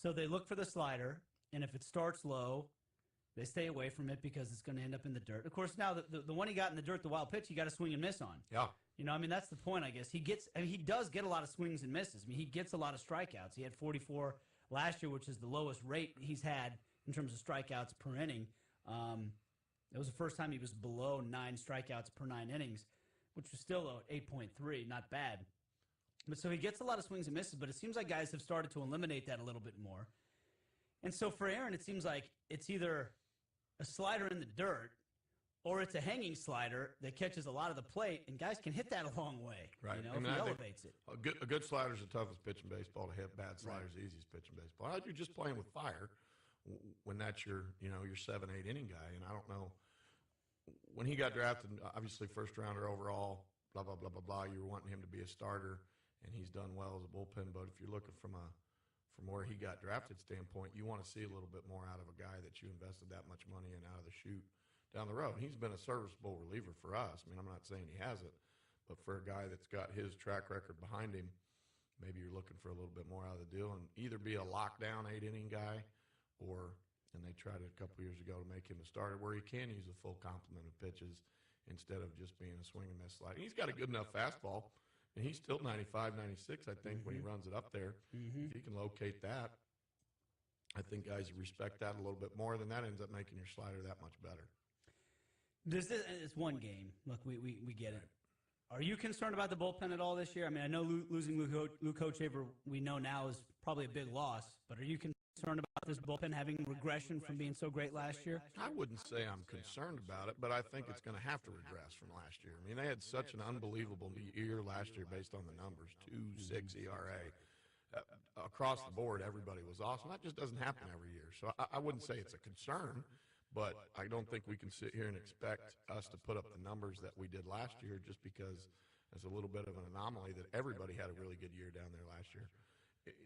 So they look for the slider, and if it starts low, they stay away from it because it's going to end up in the dirt. Of course, now the one he got in the dirt, the wild pitch, you got to swing and miss on. Yeah. You know, I mean, that's the point, I guess. He does get a lot of swings and misses. I mean, he gets a lot of strikeouts. He had 44 last year, which is the lowest rate he's had in terms of strikeouts per inning. It was the first time he was below 9 strikeouts per 9 innings, which was still 8.3, not bad. But so he gets a lot of swings and misses, but it seems like guys have started to eliminate that a little bit more. And so for Aaron, it seems like it's either a slider in the dirt or it's a hanging slider that catches a lot of the plate, and guys can hit that a long way. Right. You know, if he elevates it. A good slider is the toughest pitch in baseball to hit. Bad slider is the easiest pitch in baseball. You're just playing with fire when that's your 7, 8 inning guy. And I don't know. When he got drafted, obviously first rounder overall, blah, blah, blah, blah, blah, you were wanting him to be a starter, and he's done well as a bullpen. But if you're looking from where he got drafted standpoint, you want to see a little bit more out of a guy that you invested that much money in out of the chute down the road. He's been a serviceable reliever for us. I mean, I'm not saying he hasn't, but for a guy that's got his track record behind him, maybe you're looking for a little bit more out of the deal and either be a lockdown 8-inning guy and they tried it a couple years ago to make him a starter where he can use a full complement of pitches instead of just being a swing and miss slide. He's got a good enough fastball, and he's still 95, 96, I think, when he runs it up there. If he can locate that, I think guys respect that a little bit more, then that ends up making your slider that much better. It's one game. Look, we get it. Are you concerned about the bullpen at all this year? I mean, I know losing Luke Hochevar, we know now, is probably a big loss, but are you concerned about this bullpen having regression from being so great last year? I wouldn't say I'm concerned about it, but I think it's going to have to regress from last year. I mean, they had such an unbelievable year last year based on the numbers, 2.6 ERA. Across the board, everybody was awesome. That just doesn't happen every year. So I wouldn't say it's a concern, but I don't think we can sit here and expect us to put up the numbers that we did last year just because there's a little bit of an anomaly that everybody had a really good year down there last year.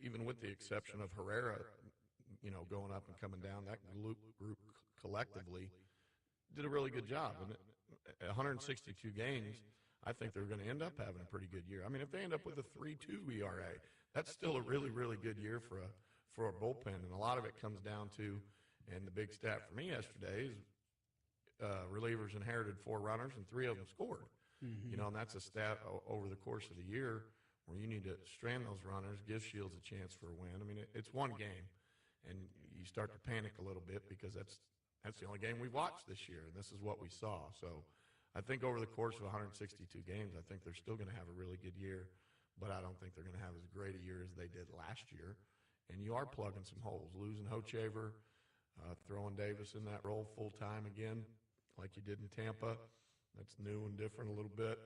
Even with the exception of Herrera, going up and coming down, that group collectively did a really good job. And 162 games, I think they're going to end up having a pretty good year. I mean, if they end up with a 3.2 ERA, that's still a really, really good year for a bullpen. And a lot of it comes down to, and the big stat for me yesterday is relievers inherited 4 runners and 3 of them scored. And that's a stat over the course of the year where you need to strand those runners, give Shields a chance for a win. I mean, it's one game, and you start to panic a little bit because that's the only game we've watched this year, and this is what we saw. So I think over the course of 162 games, I think they're still going to have a really good year, but I don't think they're going to have as great a year as they did last year. And you are plugging some holes, losing Hochevar, throwing Davis in that role full-time again like you did in Tampa. That's new and different a little bit.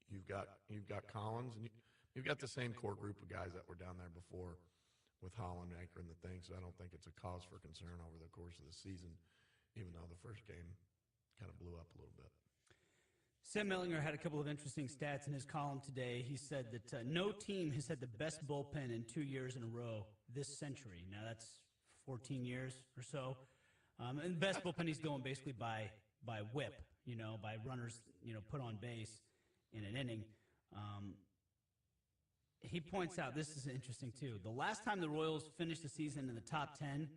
You've got Collins, and you've got the same core group of guys that were down there before with Holland anchoring the thing, so I don't think it's a cause for concern over the course of the season, even though the first game kind of blew up a little bit. Sam Mellinger had a couple of interesting stats in his column today. He said that no team has had the best bullpen in 2 years in a row this century. Now, that's 14 years or so. And the best bullpen he's going basically by whip, by runners, put on base in an inning. He points out, this is interesting too, the last time the Royals finished the season in the top 10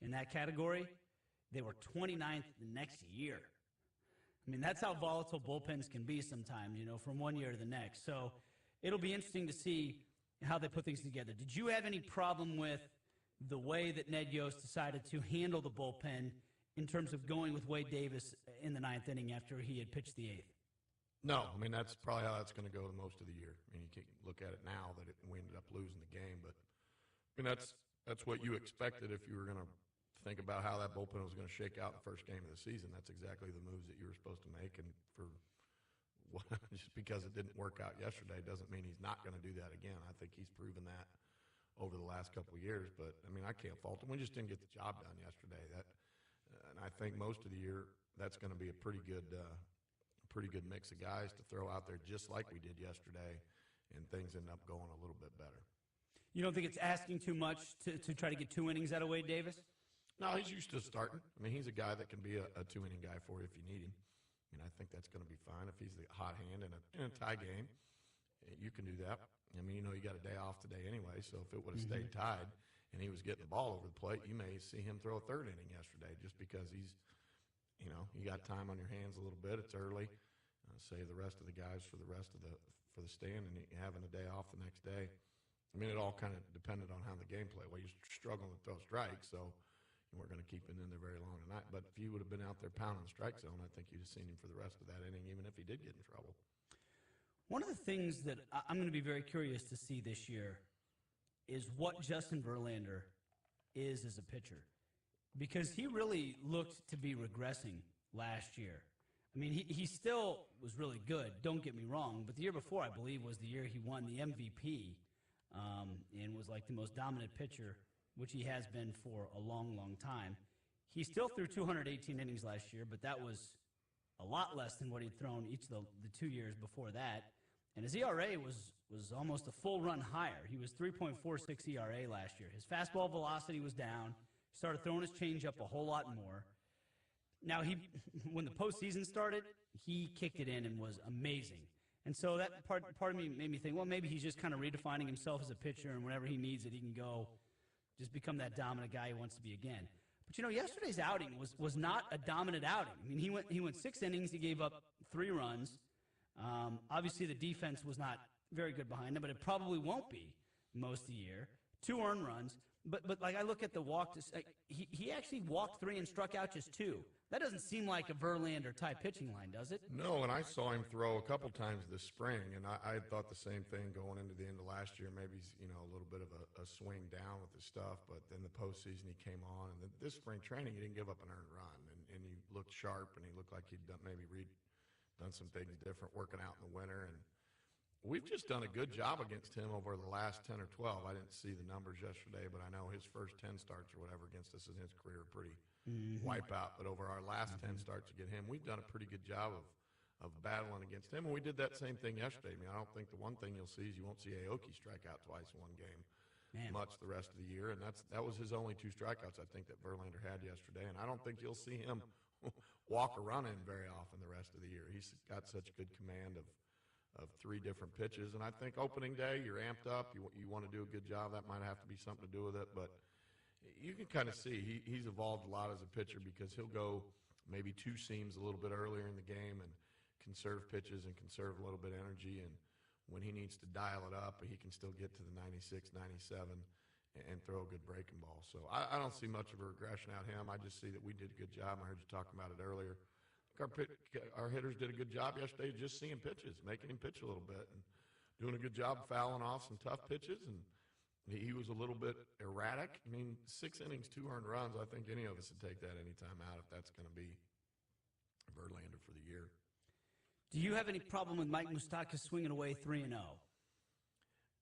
in that category, they were 29th the next year. I mean, that's how volatile bullpens can be sometimes, from one year to the next. So it'll be interesting to see how they put things together. Did you have any problem with the way that Ned Yost decided to handle the bullpen in terms of going with Wade Davis in the 9th inning after he had pitched the 8th? No, I mean, that's probably how that's going to go most of the year. I mean, you can look at it now that we ended up losing the game, but I mean, that's what you expected if you were going to think about how that bullpen was going to shake out in the first game of the season. That's exactly the moves that you were supposed to make, and just because it didn't work out yesterday doesn't mean he's not going to do that again. I think he's proven that over the last couple of years, but I mean, I can't fault him. We just didn't get the job done yesterday. And I think most of the year that's going to be a pretty good mix of guys to throw out there just like we did yesterday, and things end up going a little bit better. You don't think it's asking too much to try to get 2 innings out of Wade Davis? No, he's used to starting. I mean, he's a guy that can be a 2-inning guy for you if you need him. I mean, I think that's going to be fine. If he's the hot hand in a tie game, you can do that. I mean, you got a day off today anyway, so if it would have stayed tied and he was getting the ball over the plate, you may see him throw a third inning yesterday just because he's, you got time on your hands a little bit. It's early. Save the rest of the guys for the stand, and you're having a day off the next day. I mean, it all kind of depended on how the game played. Well, you're struggling to throw strikes, so you weren't going to keep him in there very long tonight. But if you would have been out there pounding the strike zone, I think you'd have seen him for the rest of that inning, even if he did get in trouble. One of the things that I'm going to be very curious to see this year is what Justin Verlander is as a pitcher, because he really looked to be regressing last year. I mean, he still was really good, don't get me wrong, but the year before, I believe, was the year he won the MVP and was like the most dominant pitcher, which he has been for a long, long time. He still threw 218 innings last year, but that was a lot less than what he'd thrown each of the 2 years before that. And his ERA was almost a full run higher. He was 3.46 ERA last year. His fastball velocity was down. He started throwing his changeup a whole lot more. Now, when the postseason started, he kicked it in and was amazing. And so that part of me made me think, well, maybe he's just kind of redefining himself as a pitcher, and whenever he needs it, he can go just become that dominant guy he wants to be again. But, yesterday's outing was not a dominant outing. I mean, he went 6 innings. He gave up 3 runs. Obviously, the defense was not very good behind him, but it probably won't be most of the year. 2 earned runs. But like I look at the walk, he actually walked 3 and struck out just 2. That doesn't seem like a Verlander-type pitching line, does it? No, and I saw him throw a couple times this spring, and I thought the same thing going into the end of last year. Maybe a little bit of a swing down with his stuff, but then the postseason he came on, and this spring training he didn't give up an earned run, and he looked sharp, and he looked like he'd done some things different working out in the winter, and we've just done a good job against him over the last 10 or 12. I didn't see the numbers yesterday, but I know his first 10 starts or whatever against us in his career are pretty wipeout. But over our last 10 starts against him, we've done a pretty good job of battling against him, and we did that same thing yesterday. I mean, I don't think the one thing you'll see is you won't see Aoki strike out twice in one game much the rest of the year, and that was his only 2 strikeouts I think that Verlander had yesterday, and I don't think you'll see him walk a run in very often the rest of the year. He's got such good command of 3 different pitches, and I think opening day you're amped up. You want to do a good job. That might have to be something to do with it, but you can kind of see he's evolved a lot as a pitcher because he'll go maybe 2 seams a little bit earlier in the game and conserve pitches and conserve a little bit of energy, and when he needs to dial it up, he can still get to the 96, 97 and throw a good breaking ball. So I don't see much of a regression out of him. I just see that we did a good job. I heard you talking about it earlier. Our hitters did a good job yesterday just seeing pitches, making him pitch a little bit, and doing a good job fouling off some tough pitches. And he was a little bit erratic. I mean, 6 innings, 2 earned runs. I think any of us would take that any time out if that's going to be Verlander for the year. Do you have any problem with Mike Moustakas swinging away 3-0?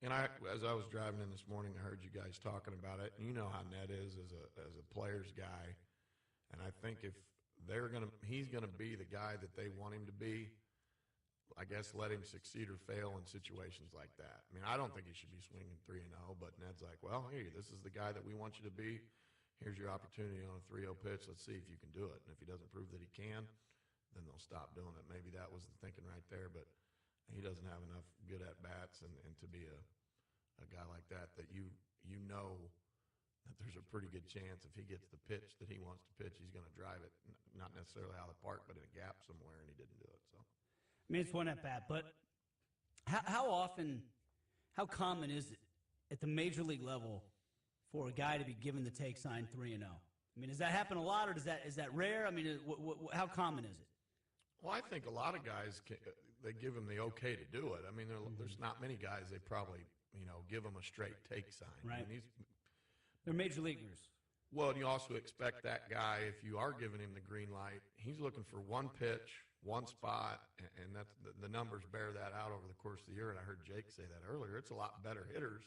And as I was driving in this morning, I heard you guys talking about it. And you know how Ned is as a player's guy. And I think if he's going to be the guy that they want him to be, I guess let him succeed or fail in situations like that. I mean, I don't think he should be swinging 3-0, but Ned's like, well, hey, this is the guy that we want you to be. Here's your opportunity on a 3-0 pitch. Let's see if you can do it. And if he doesn't prove that he can, then they'll stop doing it. Maybe that was the thinking right there, but he doesn't have enough good at-bats and to be a guy like that you know that there's a pretty good chance if he gets the pitch that he wants to pitch, he's going to drive it, not necessarily out of the park, but in a gap somewhere, and he didn't do it. So, I mean, it's one at-bat, but how common is it at the major league level for a guy to be given the take sign 3-0? I mean, does that happen a lot, or is that rare? I mean, how common is it? Well, I think a lot of guys, they give him the okay to do it. I mean, there's not many guys they probably, give him a straight take sign. Right. I mean, they're major leaguers. Well, and you also expect that guy, if you are giving him the green light, he's looking for one pitch, one spot, and that's the numbers bear that out over the course of the year. And I heard Jake say that earlier. It's a lot better hitters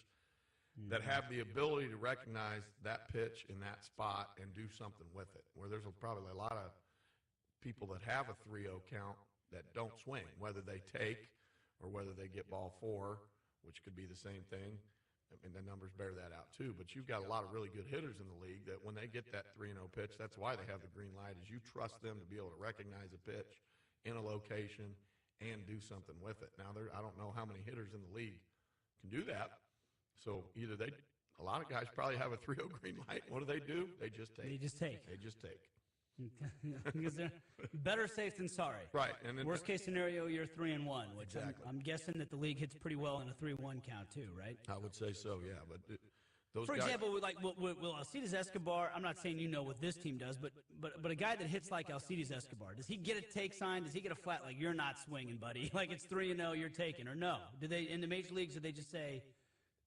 that have the ability to recognize that pitch in that spot and do something with it. Where there's probably a lot of people that have a 3-0 count that don't swing, whether they take or whether they get ball 4, which could be the same thing. I mean, the numbers bear that out too. But you've got a lot of really good hitters in the league that when they get that 3-0 pitch, that's why they have the green light, is you trust them to be able to recognize a pitch in a location and do something with it. Now, I don't know how many hitters in the league can do that. So either A lot of guys probably have a 3-0 green light. What do? They just take. They just take. They just take. Because they're better safe than sorry. Right. And Worst case scenario, you're 3-1, which Exactly. I'm guessing that the league hits pretty well in a 3-1 count too, right? I would say so, yeah. But those For guys, example, like will Alcides Escobar? I'm not saying you know what this team does, but a guy that hits like Alcides Escobar, does he get a take sign? Does he get a flat like you're not swinging, buddy? Like it's 3-0, you're taking, or no? Do they in the major leagues? Do they just say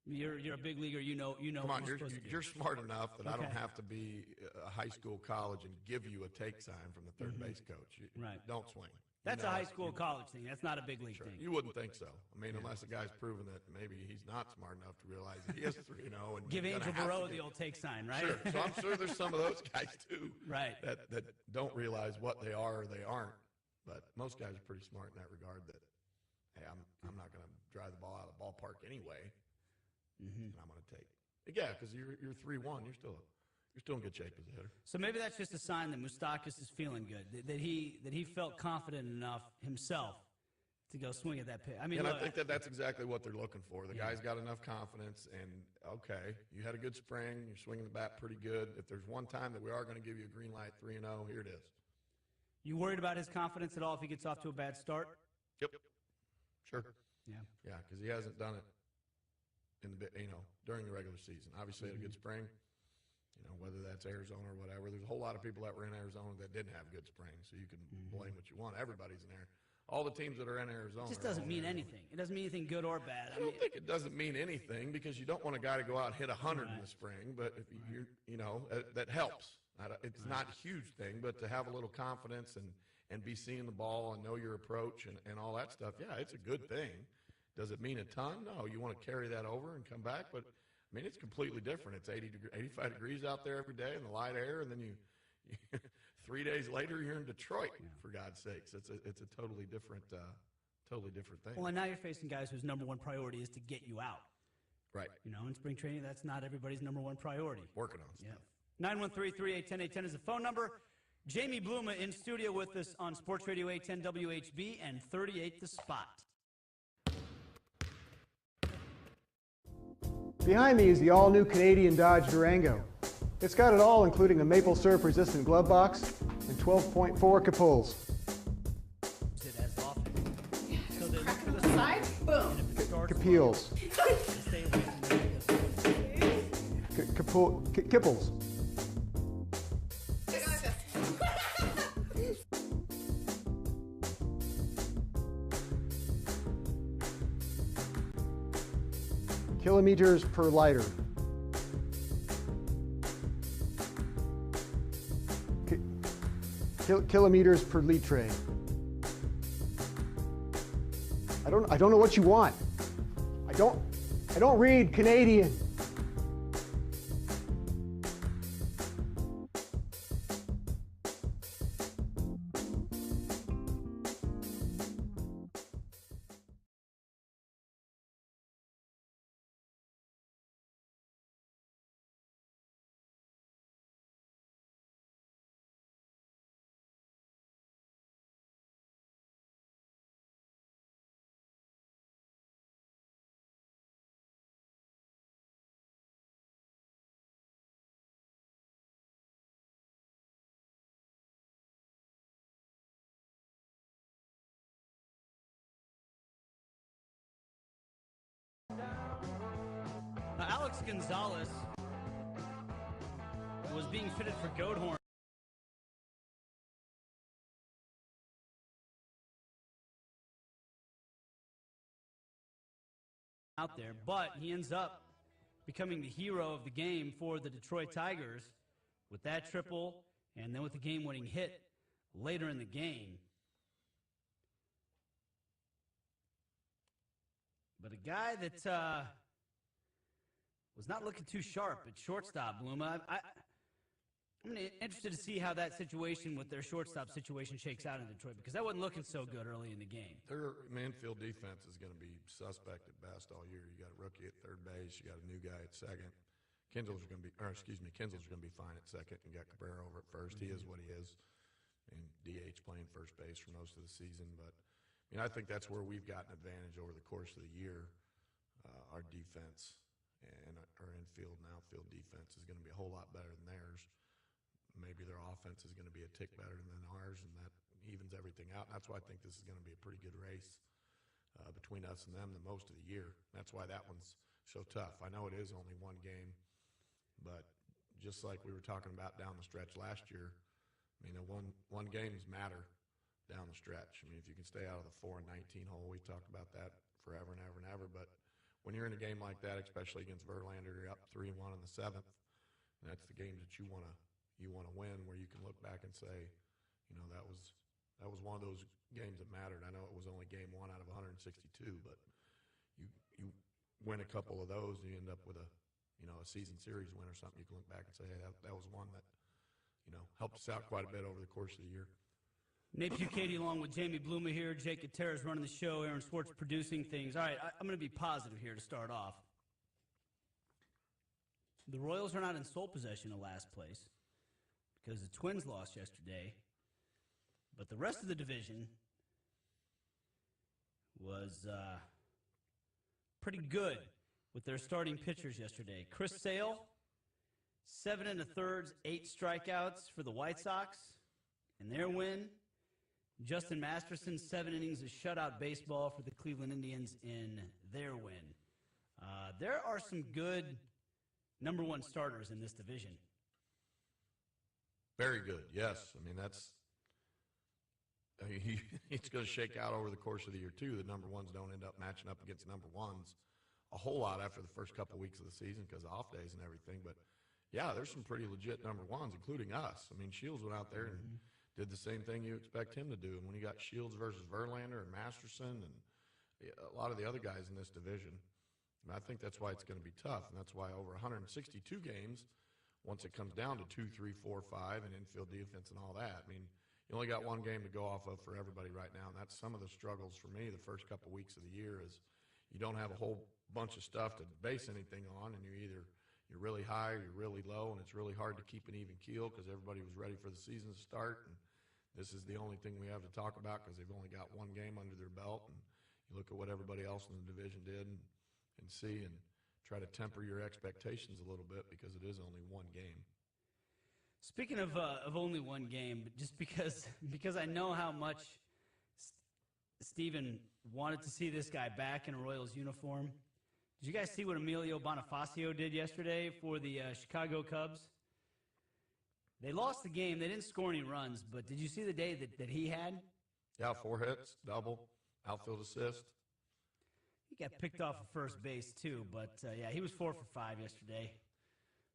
you're a big leaguer? You know. come on, what supposed to do? you're smart enough that I don't Okay. have to be a high school, college, and give you a take sign from the third base coach. Right. Don't swing. That's You a know, high school college thing. That's not a big league Sure. thing. You wouldn't think so. I mean, unless the guy's proven that maybe he's not smart enough to realize that he is 3-0. And Give you're gonna Angel have to Barreau get- the old take sign, right? Sure. So I'm sure there's some of those guys too. Right. That don't realize what they are or they aren't. But most guys are pretty smart in that regard. That hey, I'm not going to drive the ball out of the ballpark anyway. And I'm going to take. Yeah, because you're 3-1. You're still in good shape as a hitter. So maybe that's just a sign that Moustakas is feeling good, that he felt confident enough himself to go swing at that pitch. I mean, And look, I think that's exactly what they're looking for. The guy's got enough confidence, and okay, you had a good spring. You're swinging the bat pretty good. If there's one time that we are going to give you a green light, 3-0, here it is. you worried about his confidence at all if he gets off to a bad start? Yep. Sure. Yeah. Yeah, because he hasn't done it during the regular season. Obviously, had a good spring. Whether that's Arizona or whatever. There's a whole lot of people that were in Arizona that didn't have good springs, so you can blame what you want. Everybody's in there. All the teams that are in Arizona. It just are all doesn't in mean Arizona. anything. It doesn't mean anything good or bad. I don't think it doesn't mean anything because you don't want a guy to go out and hit 100 in the spring, but if that helps. It's not a huge thing, but to have a little confidence and be seeing the ball and know your approach and all that stuff, yeah, it's a good thing. Does it mean a ton? No, you want to carry that over and come back, but I mean, it's completely different. It's 85 degrees out there every day in the light air, and then you 3 days later you're in Detroit. For God's sakes, it's a totally different thing. Well, and now you're facing guys whose number one priority is to get you out. Right, In spring training, that's not everybody's number one priority. working on stuff. Yeah. 913-381-0810 is the phone number. Jamie Bluma in studio with us on Sports Radio 810 WHB and 38 The Spot. Behind me is the all-new Canadian Dodge Durango. It's got it all, including a maple syrup-resistant glove box and 12.4 Capoles. Use it as often. So they look for the Side, boom. and if it starts Capeels. low, stay away from the Kipples. Take it like this. Kilometers per liter. Kilometers per litre. I don't know what you want. I don't read Canadian. Alex Gonzalez was being fitted for Goathorn. Out there, but he ends up becoming the hero of the game for the Detroit Tigers with that triple and then with the game-winning hit later in the game. But a guy that was not looking too sharp at shortstop, Bluma. I'm interested to see how that situation with their shortstop situation shakes out in Detroit because that wasn't looking so good early in the game. Their infield defense is going to be suspect at best all year. You got a rookie at third base. You got a new guy at second. Kinsley's going to be fine at second. You got Cabrera over at first. He is what he is. And DH playing first base for most of the season. But I think that's where we've got an advantage over the course of the year. Our defense and our infield and outfield defense is going to be a whole lot better than theirs. Maybe their offense is going to be a tick better than ours, and that evens everything out. And that's why I think this is going to be a pretty good race between us and them the most of the year. That's why that one's so tough. I know it is only one game, but just like we were talking about down the stretch last year, I mean, one games matter down the stretch. I mean, if you can stay out of the 4 and 19 hole, we talked about that forever and ever and ever. But when you're in a game like that, especially against Verlander, you're up 3-1 in the 7th, and that's the game that you want to win, where you can look back and say, you know, that was one of those games that mattered. I know it was only game 1 out of 162, but you win a couple of those, and you end up with a season series win or something. You can look back and say, hey, that was one that, you know, helped us out quite a bit over the course of the year. Nate Bukaty along with Jamie Bluma here. Jake Gutierrez running the show. Aaron Swartz producing things. All right, I'm going to be positive here to start off. The Royals are not in sole possession of last place because the Twins lost yesterday. But the rest of the division was pretty good with their starting pitchers yesterday. Chris Sale, 7 1/3, 8 strikeouts for the White Sox in their win. Justin Masterson, 7 innings of shutout baseball for the Cleveland Indians in their win. There are some good number one starters in this division. Very good, yes. I mean, it's going to shake out over the course of the year, too. The number ones don't end up matching up against number ones a whole lot after the first couple weeks of the season because of off days and everything. But, yeah, there's some pretty legit number ones, including us. I mean, Shields went out there and did the same thing you expect him to do. And when you got Shields versus Verlander and Masterson and a lot of the other guys in this division, I think that's why it's going to be tough. And that's why over 162 games, once it comes down to 2, 3, 4, 5, and infield defense and all that, I mean, you only got one game to go off of for everybody right now. And that's some of the struggles for me the first couple weeks of the year is you don't have a whole bunch of stuff to base anything on, and you're really high or you're really low, and it's really hard to keep an even keel because everybody was ready for the season to start. And this is the only thing we have to talk about because they've only got one game under their belt. And you look at what everybody else in the division did and see and try to temper your expectations a little bit because it is only one game. Speaking of only one game, just because I know how much Steven wanted to see this guy back in a Royals uniform. Did you guys see what Emilio Bonifacio did yesterday for the Chicago Cubs? They lost the game. They didn't score any runs, but did you see the day that he had? Yeah, 4 hits, double, outfield assist. He got picked off at first base, too, but, yeah, he was 4 for 5 yesterday.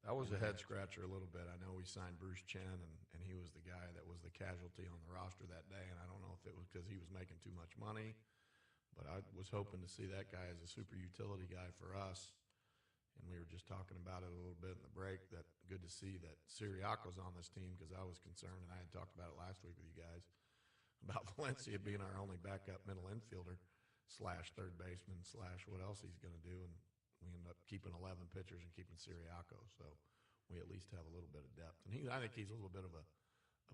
That was a head-scratcher a little bit. I know we signed Bruce Chen, and he was the guy that was the casualty on the roster that day, and I don't know if it was because he was making too much money, but I was hoping to see that guy as a super utility guy for us. And we were just talking about it a little bit in the break, that good to see that Siriaco's on this team because I was concerned, and I had talked about it last week with you guys, about Valencia being our only backup middle infielder / third baseman / what else he's going to do. And we ended up keeping 11 pitchers and keeping Siriaco, so we at least have a little bit of depth. And I think he's a little bit of a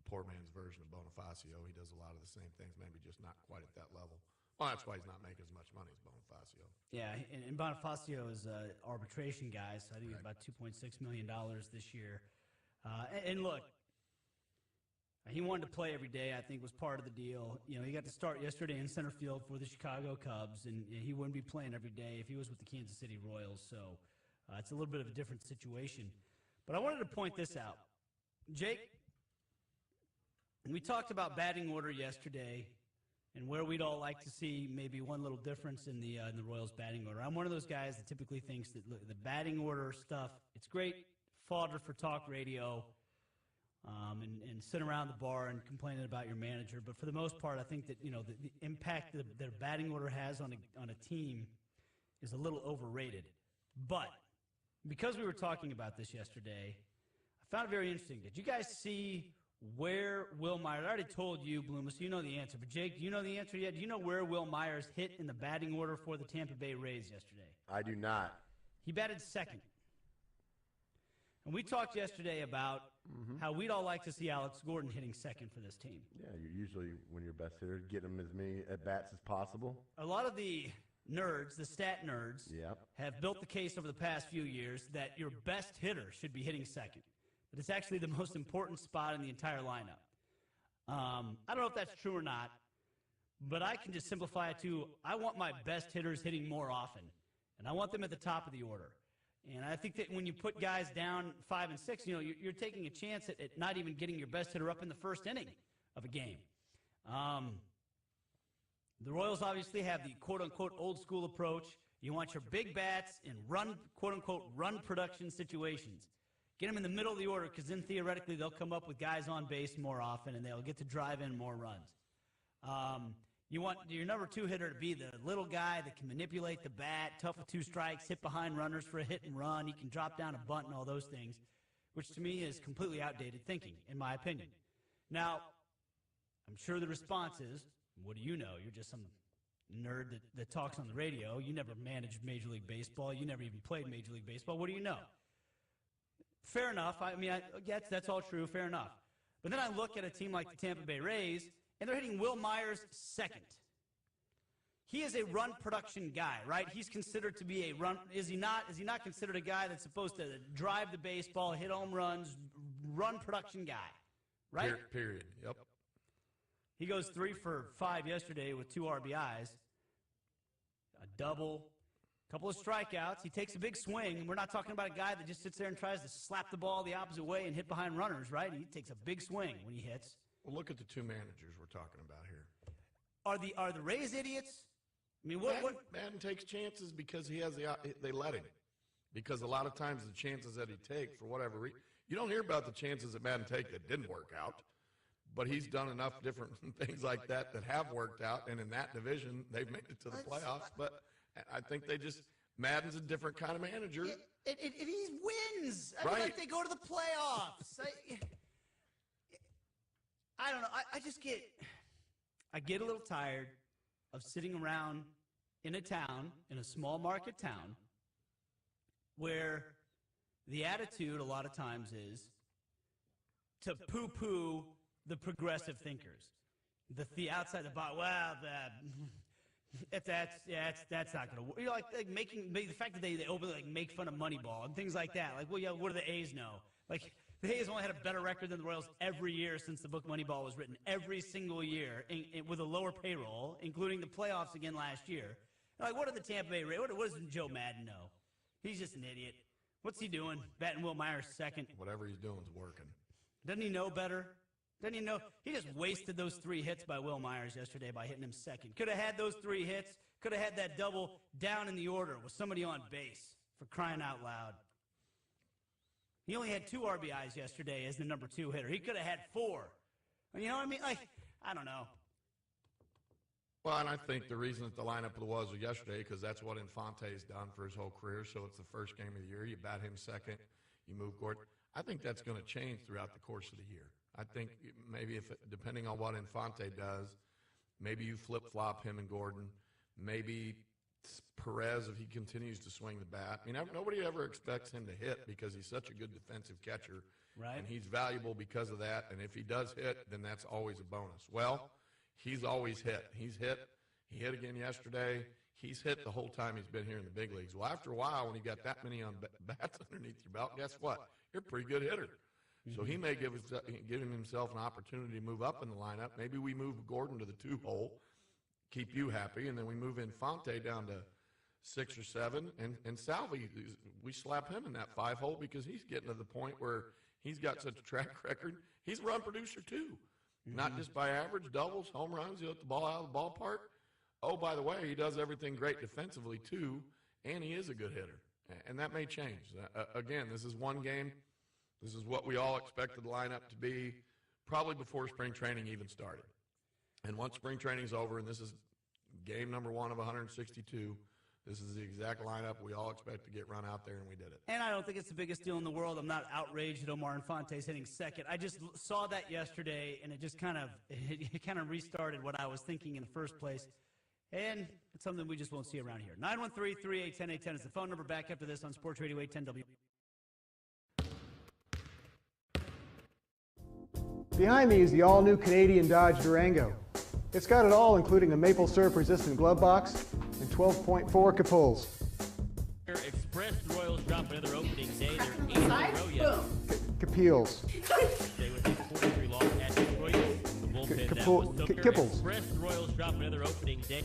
poor man's version of Bonifacio. He does a lot of the same things, maybe just not quite at that level. Well, that's why he's not making as much money as Bonifacio. Yeah, and Bonifacio is an arbitration guy, so I think he's about $2.6 million this year. And look, he wanted to play every day, I think was part of the deal. You know, he got to start yesterday in center field for the Chicago Cubs, and he wouldn't be playing every day if he was with the Kansas City Royals. So it's a little bit of a different situation. But I wanted to point this out. Jake, we talked about batting order yesterday and where we'd all like to see maybe one little difference in the Royals batting order. I'm one of those guys that typically thinks that the batting order stuff, it's great fodder for talk radio, and sit around the bar and complaining about your manager. But for the most part, I think that, you know, the impact that their batting order has on a team is a little overrated. But because we were talking about this yesterday, I found it very interesting. Did you guys see where Will Myers, I already told you, Bluma, so you know the answer. But Jake, do you know the answer yet? Do you know where Will Myers hit in the batting order for the Tampa Bay Rays yesterday? I do not. He batted second. And we talked yesterday about how we'd all like to see Alex Gordon hitting second for this team. Yeah, you're usually, when you're best hitter, get him as many at-bats as possible. A lot of the nerds, the stat nerds, have built the case over the past few years that your best hitter should be hitting second. But it's actually the most important spot in the entire lineup. I don't know if that's true or not, but I can just simplify it to I want my best hitters hitting more often, and I want them at the top of the order. And I think that when you put guys down 5 and 6, you know, you're taking a chance at not even getting your best hitter up in the first inning of a game. The Royals obviously have the quote-unquote old-school approach. You want your big bats in run, quote-unquote, run production situations. Get them in the middle of the order because then theoretically they'll come up with guys on base more often and they'll get to drive in more runs. You want your number 2 hitter to be the little guy that can manipulate the bat, tough with 2 strikes, hit behind runners for a hit and run. He can drop down a bunt and all those things, which to me is completely outdated thinking, in my opinion. Now, I'm sure the response is, what do you know? You're just some nerd that talks on the radio. You never managed Major League Baseball. You never even played Major League Baseball. What do you know? Fair enough. I mean, yes, that's all true. Fair enough. But then I look at a team like the Tampa Bay Rays, and they're hitting Will Myers second. He is a run production guy, right? He's considered to be a run. Is he not? Is he not considered a guy that's supposed to drive the baseball, hit home runs, run production guy, right? Period. Yep. He goes 3 for 5 yesterday with 2 RBIs, a double, a couple of strikeouts. He takes a big swing. We're not talking about a guy that just sits there and tries to slap the ball the opposite way and hit behind runners, right? He takes a big swing when he hits. Well, look at the 2 managers we're talking about here. Are the Rays idiots? I mean, Madden takes chances because they let him. Because a lot of times the chances that he takes, for whatever reason, you don't hear about the chances that Madden take that didn't work out. But he's done enough different things like that have worked out, and in that division, they've made it to the playoffs. But I think Madden's a different kind of manager. He wins. I right. mean, like they go to the playoffs. I don't know. I get a little tired of sitting around in a small market town, where the attitude a lot of times is to poo-poo the progressive thinkers, the outside the box. Well, that's not going to work. You know, like the fact that they openly make fun of Moneyball and things like that. Like, well, yeah, what do the A's know? Like, the A's only had a better record than the Royals every year since the book Moneyball was written. Every single year, with a lower payroll, including the playoffs again last year. Like, what did the Tampa Bay Rays? What does Joe Madden know? He's just an idiot. What's he doing? Batting Will Myers second. Whatever he's doing is working. Doesn't he know better? Doesn't he know? He just wasted those 3 hits by Will Myers yesterday by hitting him second. Could have had those 3 hits. Could have had that double down in the order with somebody on base, for crying out loud. He only had 2 RBIs yesterday as the number 2 hitter. He could have had 4. You know what I mean? Like, I don't know. Well, and I think the reason that the lineup was yesterday, because that's what Infante's done for his whole career. So it's the first game of the year. You bat him second. You move Gordon. I think that's going to change throughout the course of the year. I think maybe depending on what Infante does, maybe you flip-flop him and Gordon. Maybe Perez, if he continues to swing the bat. I mean, nobody ever expects him to hit because he's such a good defensive catcher. Right. And he's valuable because of that. And if he does hit, then that's always a bonus. Well, he's always hit. He's hit. He hit again yesterday. He's hit the whole time he's been here in the big leagues. Well, after a while, when you got that many on bats underneath your belt, guess what? You're a pretty good hitter. So he may give himself an opportunity to move up in the lineup. Maybe we move Gordon to the 2-hole, keep you happy, and then we move Infante down to 6 or 7, and Salvi, we slap him in that 5-hole because he's getting to the point where he's got such a track record. He's a run producer too, not just by average, doubles, home runs. He'll hit the ball out of the ballpark. Oh, by the way, he does everything great defensively too, and he is a good hitter, and that may change. Again, this is one game. This is what we all expected the lineup to be probably before spring training even started. And once spring training's over, and this is game number 1 of 162, this is the exact lineup we all expect to get run out there, and we did it. And I don't think it's the biggest deal in the world. I'm not outraged that Omar Infante's hitting second. I just saw that yesterday, and it just kind of restarted what I was thinking in the first place. And it's something we just won't see around here. 913-381-0810 is the phone number. Back after this on Sports Radio 810 W. Behind me is the all-new Canadian Dodge Durango. It's got it all, including a maple syrup-resistant glove box and 12.4 Capulls. Express the Royals drop another opening day. They're 8th in a row yet. Boom. Capeals. They with a 43 loss at Detroit. The bullpen that was Sooker. Kipples. Express the Royals drop another opening day.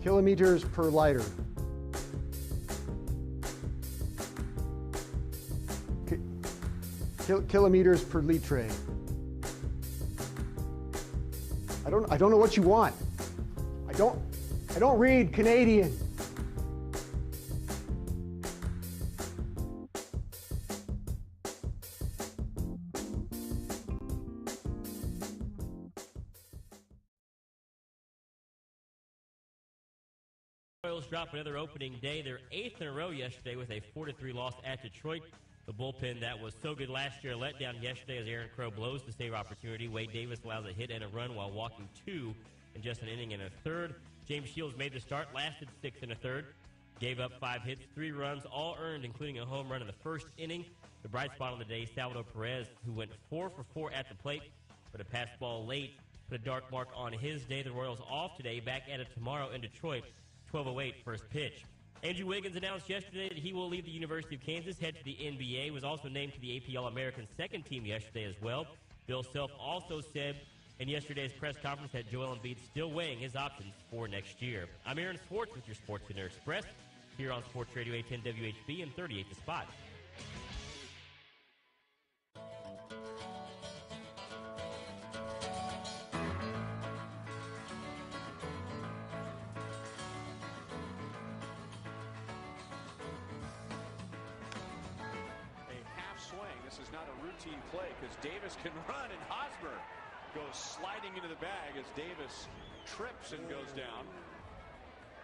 Kilometers per liter. Kilometers per litre. I don't know what you want. I don't read Canadian. Royals drop another opening day. They're 8th in a row yesterday with a 4-3 loss at Detroit. The bullpen that was so good last year let down yesterday as Aaron Crow blows the save opportunity. Wade Davis allows a hit and a run while walking 2 in just an inning and a third. James Shields made the start, lasted 6 and a third, gave up 5 hits, 3 runs, all earned, including a home run in the first inning. The bright spot on the day, Salvador Perez, who went 4 for 4 at the plate, but a pass ball late put a dark mark on his day. The Royals off today, back at it tomorrow in Detroit, 12:08 first pitch. Andrew Wiggins announced yesterday that he will leave the University of Kansas, head to the NBA, was also named to the AP All-American second team yesterday as well. Bill Self also said in yesterday's press conference that Joel Embiid still weighing his options for next year. I'm Aaron Swartz with your Sports Center Express here on Sports Radio 810 WHB and 38 The Spot. This is not a routine play because Davis can run and Hosmer goes sliding into the bag as Davis trips and goes down.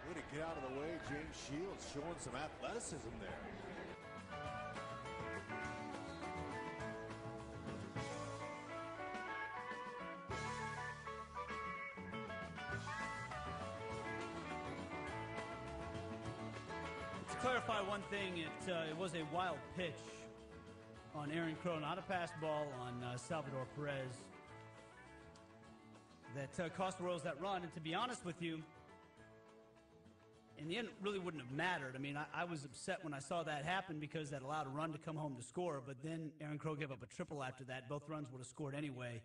Way to get out of the way. James Shields showing some athleticism there. To clarify one thing, it was a wild pitch on Aaron Crow, not a pass ball on Salvador Perez that cost the Royals that run. And to be honest with you, in the end, it really wouldn't have mattered. I mean, I was upset when I saw that happen because that allowed a run to come home to score, but then Aaron Crow gave up a triple after that. Both runs would have scored anyway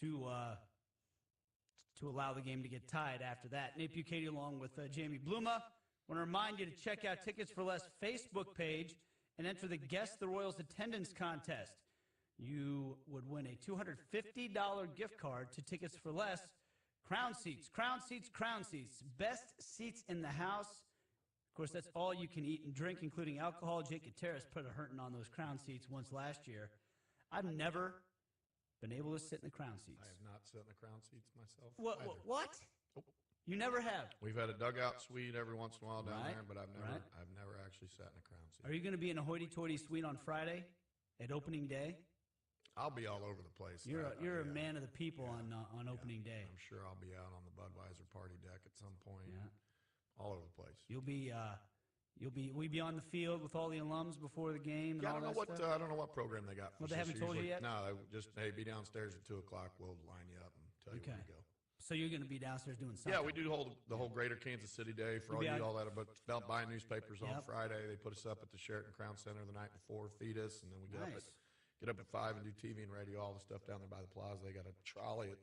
to allow the game to get tied after that. Nate Bukaty along with Jamie Bluma. I want to remind you to check out Tickets for Less Facebook page and enter the Guess the Royals attendance contest. You would win a $250 gift card to Tickets for Less. Crown Seats, Crown Seats, Crown Seats. Best seats in the house. Of course, that's all you can eat and drink, including alcohol. Jake Gutierrez put a hurting on those Crown Seats once last year. I've never been able to sit in the Crown Seats. I have not sat in the Crown Seats myself. What? either. What? Nope. You never have? We've had a dugout suite every once in a while down Right, there, but I've right. never actually sat in a Crown Seat. Are you going to be in a hoity-toity suite on Friday at opening day? I'll be all over the place. You're a Yeah. man of the people on opening day. I'm sure I'll be out on the Budweiser party deck at some point. Yeah. All over the place. We'll be on the field with all the alums before the game and Yeah, all that stuff. I don't know what program they got. Well, they haven't told you yet? No, they just be downstairs at 2:00. We'll line you up and tell you where to go. So you're going to be downstairs doing something. Yeah, we do hold the whole Greater Kansas City Day for You'll be all that. But about buying newspapers on Yep. Friday, they put us up at the Sheraton Crown Center the night before, feed us, and then we get up at 5 and do TV and radio, all the stuff down there by the plaza. They got a trolley that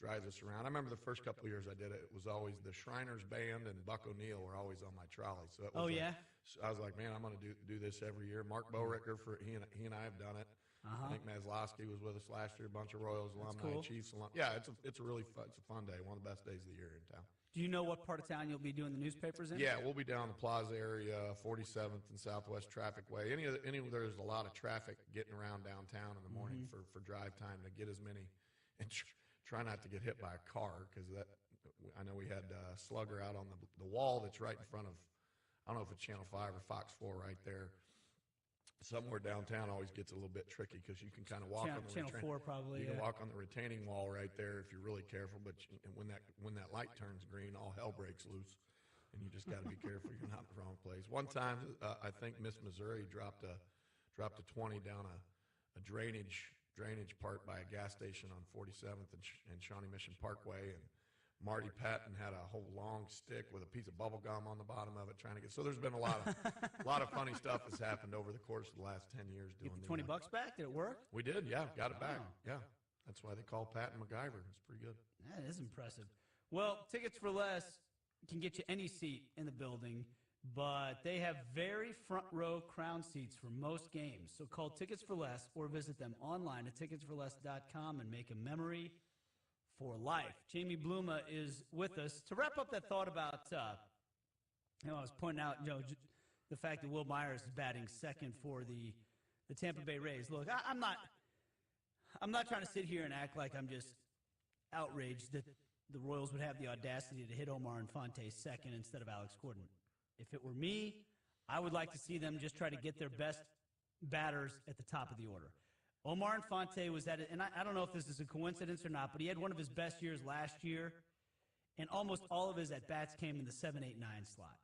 drives us around. I remember the first couple of years I did it. It was always the Shriners Band and Buck O'Neill were always on my trolley. So it was I was like, man, I'm going to do this every year. Mark Bowricker, he and I have done it. I think Maslowski was with us last year. A bunch of Royals alumni, cool. Chiefs alumni. Yeah, it's a really fun, it's a fun day. One of the best days of the year in town. Do you know what part of town you'll be doing the newspapers in? Yeah, we'll be down the Plaza area, 47th and Southwest Traffic Way. There's a lot of traffic getting around downtown in the morning for drive time to get as many, and try not to get hit by a car because I know we had Slugger out on the wall that's right in front of, I don't know if it's Channel 5 or Fox 4 right there. Somewhere downtown always gets a little bit tricky because you can kind of walk on the Channel 4 probably. You can walk on the retaining wall right there if you're really careful, but when that light turns green, all hell breaks loose, and you just got to be careful you're not in the wrong place. One time, I think Miss Missouri dropped a 20 down drainage part by a gas station on 47th and Shawnee Mission Parkway, and Marty Patton had a whole long stick with a piece of bubble gum on the bottom of it trying to get. So there's been a lot of funny stuff that's happened over the course of the last 10 years doing Get the $20 back? Did it work? We did, yeah, got it back. Wow. Yeah. That's why they call Patton MacGyver. It's pretty good. That is impressive. Well, Tickets for Less can get you any seat in the building, but they have very front row crown seats for most games. So call Tickets for Less or visit them online at ticketsforless.com and make a memory for life. Jamie Bluma is with us. To wrap up that thought about, I was pointing out, the fact that Will Myers is batting second for the Tampa Bay Rays. Look, I'm not trying to sit here and act like I'm just outraged that the Royals would have the audacity to hit Omar Infante second instead of Alex Gordon. If it were me, I would like to see them just try to get their best batters at the top of the order. Omar Infante was at it, and I don't know if this is a coincidence or not, but he had one of his best years last year, and almost all of his at-bats came in the 7, 8, 9 slot.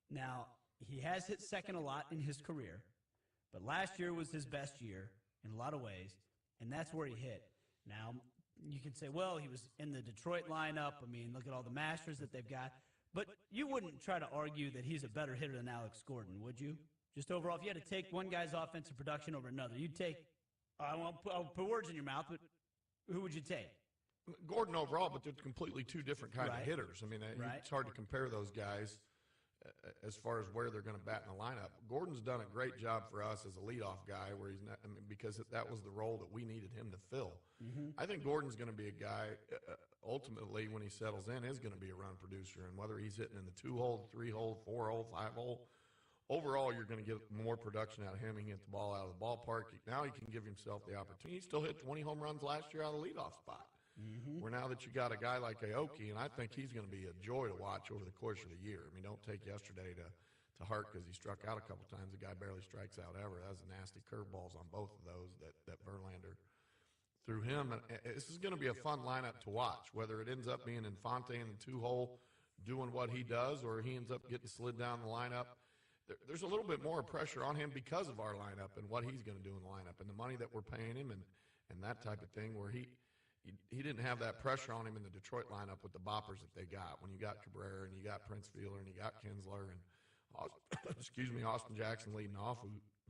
Now, he has hit second a lot in his career, but last year was his best year in a lot of ways, and that's where he hit. Now, you can say, well, he was in the Detroit lineup. I mean, look at all the masters that they've got. But you wouldn't try to argue that he's a better hitter than Alex Gordon, would you? Just overall, if you had to take one guy's offensive production over another, you'd take I'll put words in your mouth, but who would you take? Gordon overall, but they're completely two different kind of hitters. I mean, it's hard to compare those guys as far as where they're going to bat in the lineup. Gordon's done a great job for us as a leadoff guy, where he's not, because that was the role that we needed him to fill. I think Gordon's going to be a guy, ultimately, when he settles in, is going to be a run producer. And whether he's hitting in the 2-hole, 3-hole, 4-hole, 5-hole, overall, you're going to get more production out of him. He can get the ball out of the ballpark. Now he can give himself the opportunity. He still hit 20 home runs last year out of the leadoff spot. Where now that you got a guy like Aoki, and I think he's going to be a joy to watch over the course of the year. I mean, don't take yesterday to heart because he struck out a couple times. The guy barely strikes out ever. That was nasty curveballs on both of those that Verlander threw him. And this is going to be a fun lineup to watch, whether it ends up being Infante in the 2-hole doing what he does, or he ends up getting slid down the lineup. There's a little bit more pressure on him because of our lineup and what he's going to do in the lineup and the money that we're paying him and that type of thing, where he didn't have that pressure on him in the Detroit lineup with the boppers that they got. When you got Cabrera and you got Prince Fielder and you got Kinsler and Austin Jackson leading off,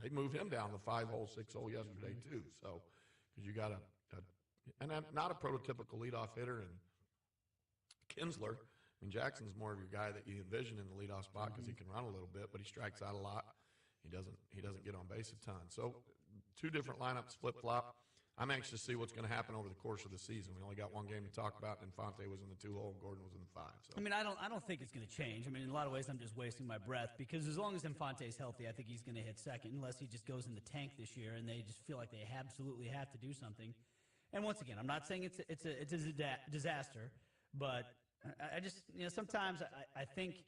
they moved him down the 5-hole, 6-hole yesterday too. So because you got not a prototypical leadoff hitter, and Kinsler. I mean, Jackson's more of your guy that you envision in the leadoff spot because he can run a little bit, but he strikes out a lot. He doesn't get on base a ton. So two different lineups flip-flop. I'm anxious to see what's going to happen over the course of the season. We only got one game to talk about, and Infante was in the 2-hole and Gordon was in the 5. So. I mean, I don't think it's going to change. I mean, in a lot of ways, I'm just wasting my breath because as long as Infante's healthy, I think he's going to hit second, unless he just goes in the tank this year and they just feel like they absolutely have to do something. And once again, I'm not saying it's a disaster, but I just, sometimes I think,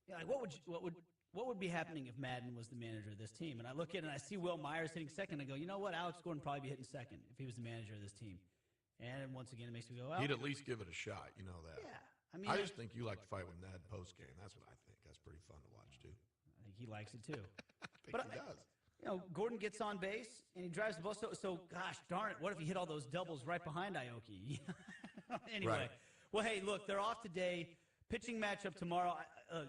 like, what would be happening if Madden was the manager of this team? And I look at it and I see Will Myers hitting second, and I go, you know what? Alex Gordon would probably be hitting second if he was the manager of this team. And once again, it makes me go, well, he'd at least give it a shot. You know that. Yeah. I mean, I just think you like to fight with Ned post game. That's what I think. That's pretty fun to watch too. I think he likes it too. He does. Gordon gets on base and he drives the ball. So gosh darn it, what if he hit all those doubles right behind Aoki? Anyway. Right. Well, hey, look, they're off today. Pitching matchup tomorrow.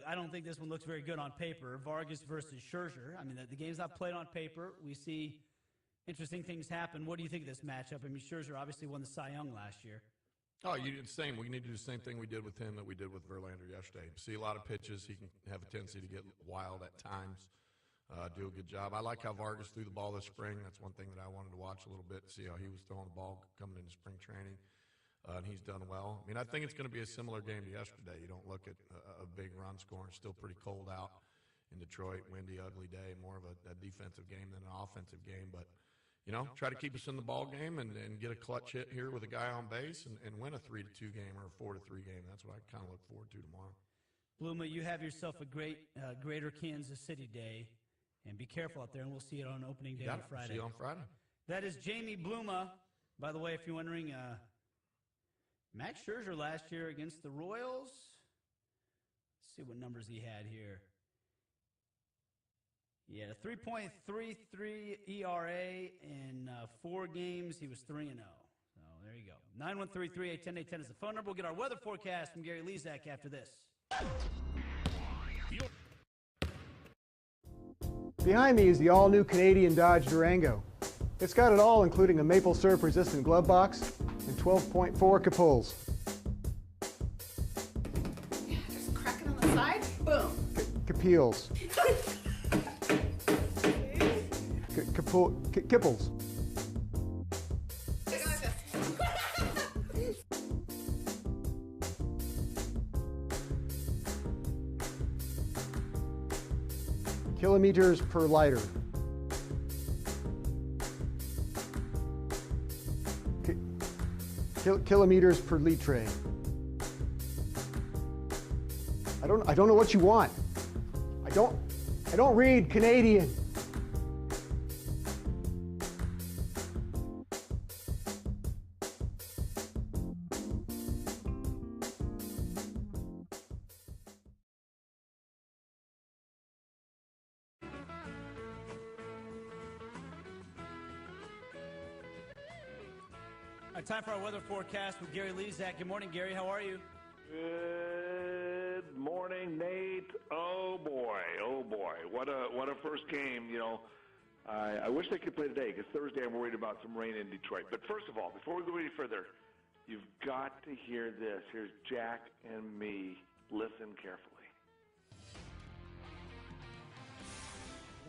I don't think this one looks very good on paper. Vargas versus Scherzer. I mean, the game's not played on paper. We see interesting things happen. What do you think of this matchup? I mean, Scherzer obviously won the Cy Young last year. Oh, you did the same. We need to do the same thing we did with him that we did with Verlander yesterday. See a lot of pitches. He can have a tendency to get wild at times. Do a good job. I like how Vargas threw the ball this spring. That's one thing that I wanted to watch a little bit, see how he was throwing the ball coming into spring training. And he's done well. I mean, I think it's going to be a similar game to yesterday. You don't look at a big run score. It's still pretty cold out in Detroit, windy, ugly day, more of a defensive game than an offensive game. But, try to keep us in the ball game and get a clutch hit here with a guy on base and win a 3-2 game or a 4-3 game. That's what I kind of look forward to tomorrow. Bluma, you have yourself a great Greater Kansas City day. And be careful out there, and we'll see it on opening day on Friday. See you on Friday. That is Jamie Bluma. By the way, if you're wondering, Max Scherzer last year against the Royals. Let's see what numbers he had here. Yeah, 3.33 ERA in 4 games. He was 3-0. So there you go. 913-381-1010 is the phone number. We'll get our weather forecast from Gary Lezak after this. Behind me is the all-new Canadian Dodge Durango. It's got it all, including a maple syrup-resistant glove box and 12.4 Capulls. Yeah, just cracking on the side. Boom. Capils. Kipples. Take it like this. Kilometers per liter. Kilometers per litre. I don't know what you want. I don't read Canadian. All right, time for our weather forecast with Gary Lezak. Good morning, Gary. How are you? Good morning, Nate. Oh boy, what a first game. You know, I wish they could play today because Thursday I'm worried about some rain in Detroit. But first of all, before we go any further, you've got to hear this. Here's Jack and me. Listen carefully.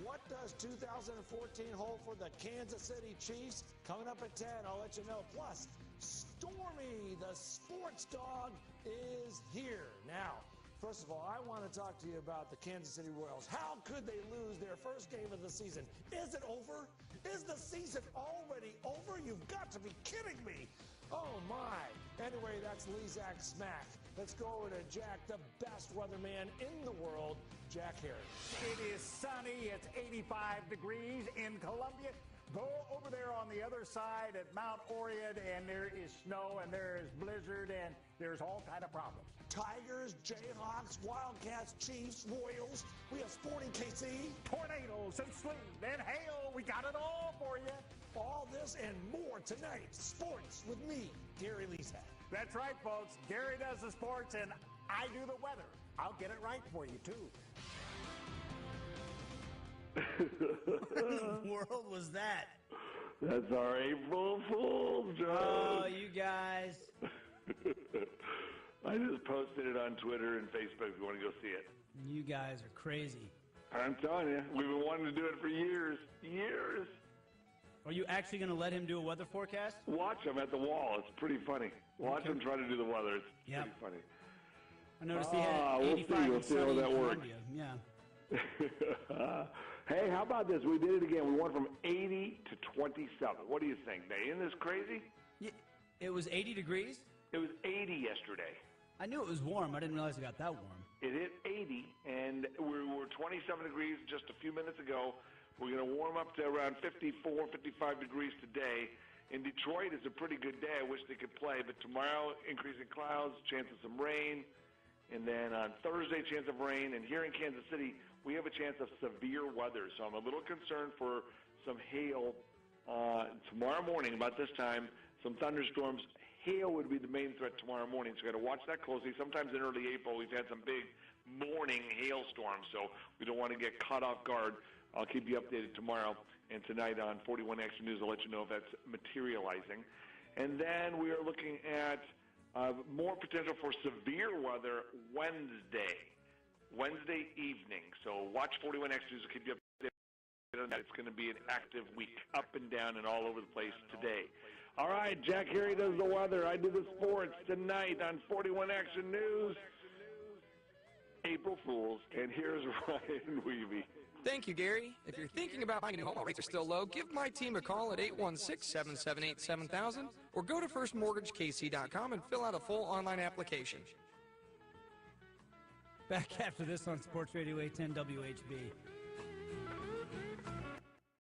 What does 2014 hold for the Kansas City Chiefs? Coming up at 10, I'll let you know. Plus, Stormy, the sports dog, is here. Now, first of all, I want to talk to you about the Kansas City Royals. How could they lose their first game of the season? Is it over? Is the season already over? You've got to be kidding me. Oh, my. Anyway, that's Lezak Smack. Let's go over to Jack, the best weatherman in the world, Jack Harris. It is sunny. It's 85 degrees in Columbia. Go over there on the other side at Mount Orion, and there is snow, and there is blizzard, and there's all kind of problems. Tigers, Jayhawks, Wildcats, Chiefs, Royals. We have Sporting KC. Tornadoes and sleet and hail. We got it all for you. All this and more tonight. Sports with me, Gary Lezak. That's right, folks. Gary does the sports, and I do the weather. I'll get it right for you, too. What in the world was that? That's our April Fool's joke. Oh, you guys. I just posted it on Twitter and Facebook if you want to go see it. You guys are crazy. I'm telling you, we've been wanting to do it for years. Years. Are you actually going to let him do a weather forecast? Watch him at the wall. It's pretty funny. Watch him try to do the weather. It's pretty funny. I noticed he had we'll 85 see. We'll and see how sunny that in works. Columbia. Yeah. Hey, how about this? We did it again. We went from 80 to 27. What do you think, Nate? Isn't this crazy? Yeah, it was 80 degrees? It was 80 yesterday. I knew it was warm. I didn't realize it got that warm. It hit 80, and we were 27 degrees just a few minutes ago. We're going to warm up to around 54, 55 degrees today. In Detroit, it's a pretty good day. I wish they could play. But tomorrow, increasing clouds, chance of some rain. And then on Thursday, chance of rain. And here in Kansas City, we have a chance of severe weather. So I'm a little concerned for some hail tomorrow morning about this time. Some thunderstorms. Hail would be the main threat tomorrow morning, so we've got to watch that closely. Sometimes in early April, we've had some big morning hailstorms, so we don't want to get caught off guard. I'll keep you updated tomorrow and tonight on 41 Action News. I'll let you know if that's materializing. And then we are looking at more potential for severe weather Wednesday evening. So watch 41 Action News. I'll keep you updated on that. It's going to be an active week, up and down and all over the place today. All right, Jack Harry does the weather. I do the sports tonight on 41 Action News. April Fools, and here's Ryan Weavy. Thank you, Gary. If you're thinking about buying a new home while rates are still low, give my team a call at 816-778-7000 or go to firstmortgagekc.com and fill out a full online application. Back after this on Sports Radio 810 WHB.